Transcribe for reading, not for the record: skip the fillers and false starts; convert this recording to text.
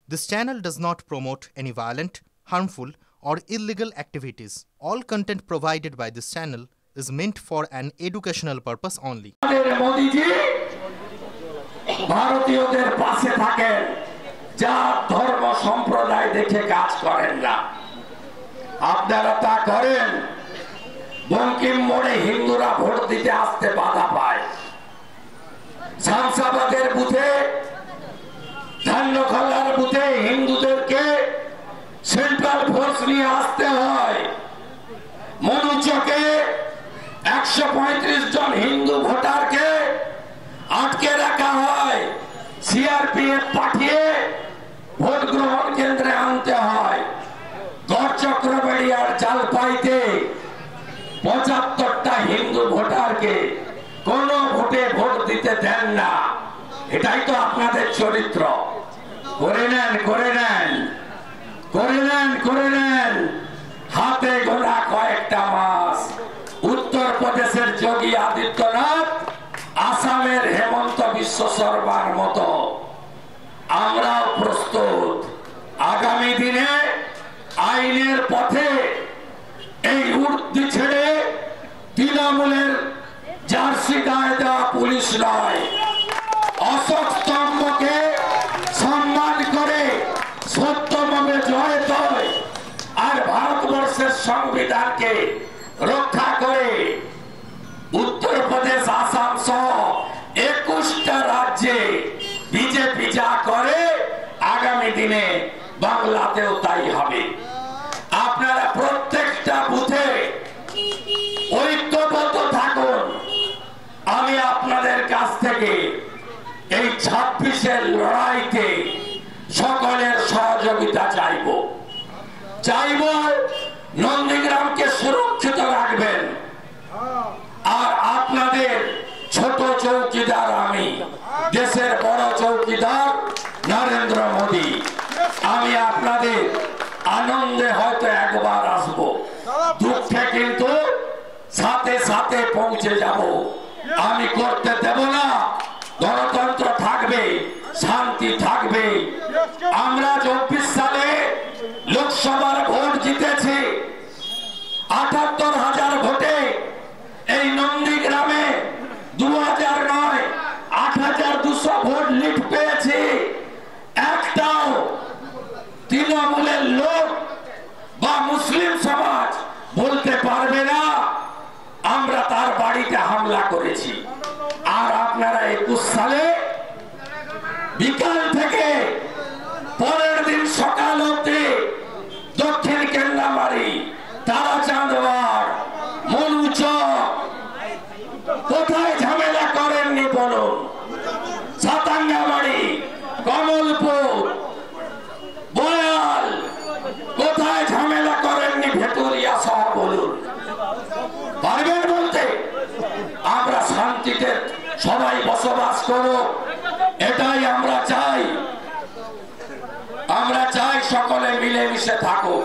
This channel does not promote any violent, harmful, or illegal activities. All content provided by this channel is meant for an educational purpose only. ভারতীয়দের পাশে থাকেন, জাত ধর্ম সম্প্রদায় দেখে কাজ করেন না। আপনারা তা করেন, বঙ্কিম মোড়ে হিন্দুরা ভোট দিতে আসতে বাধা পায়। শামসাবাদের বুথে, ধান্যখলার বুথে হিন্দুদেরকে সেন্ট্রাল ফোর্স নিয়ে আসতে হয়। মনুচকে 135 জন হিন্দু ভোটারকে আটকে রাখা হয়, সিআরপিএফ পাঠিয়ে ভোট গ্রহণ কেন্দ্রে আনতে হয়। গড়চক্রবাড়ি আর জালপাইতে 75টা হিন্দু ভোটারকে কোন ভোটে ভোট দিতে দেন না। এটাই তো আপনাদের চরিত্র। করে নেন, করে নেন, করে নেন, করে নেন। হাতে গোনা কয়েকটা মাস। উত্তরপ্রদেশের যোগী আদিত্যনাথ, আসামের হেমন্ত বিশ্ব শর্মার মতো আমরাও প্রস্তুত। আগামী দিনে আইনের পথে এই উর্দি ছেড়ে তৃণমূলের জার্সি গায়ে দেওয়া পুলিশ নয়, অশোক স্তম্ভকে সম্মান করে সত্যভাবে জয় দেয় আর ভারতবর্ষের সংবিধানকে রক্ষা করে উত্তরপ্রদেশ, আসাম সহ 21টা রাজ্যে বিজেপি যা করে আগামী দিনে বাংলাতেও তাই হবে। আপনারা প্রত্যেকটা বুথে ঐক্যবদ্ধ থাকুন। আমি আপনাদের কাছ থেকে এই 26-এর লড়াইতে সকলের সহযোগিতা চাইব। নন্দীগ্রামকে সুরক্ষিত রাখবেন। আর আপনাদের ছোট চৌকিদার আমি, দেশের বড় চৌকিদার নরেন্দ্র মোদী। আমি আপনাদের আনন্দে হয়তো একবার আসব, দুঃখে কিন্তু সাথে সাথে পৌঁছে যাব। আমি করতে দেব না। গণতন্ত্র থাকবে, শান্তি থাকবে। আমরা 24 সালে লোকসভার ভোট জিতেছি 78,000 ভোটে। এই নন্দীগ্রামে 2000 নয় 8200 ভোট লিড পেয়েছি। একটাও তৃণমূলের লোক বা মুসলিম সমাজ বলতে পারবে না আমরা তার বাড়িতে হামলা করেছি। আর আপনারা 21 সালে বিকাল থেকে পরের দিন সকাল অবধি দক্ষিণ কেন্দ্রামারি, তারাচাঁদবাড়, মনুচক কোথায় ঝামেলা করেননি বলুন? সাতাঙ্গাবাড়ি, কমলপুর, বয়াল কোথায় ঝামেলা করেননি? ভেতুরিয়া সহ বলুন। পারবেন বলতে? আমরা শান্তিতে সবাই বসবাস করো, এটাই আমরা চাই। আমরা চাই সকলে মিলেমিশে থাকুক।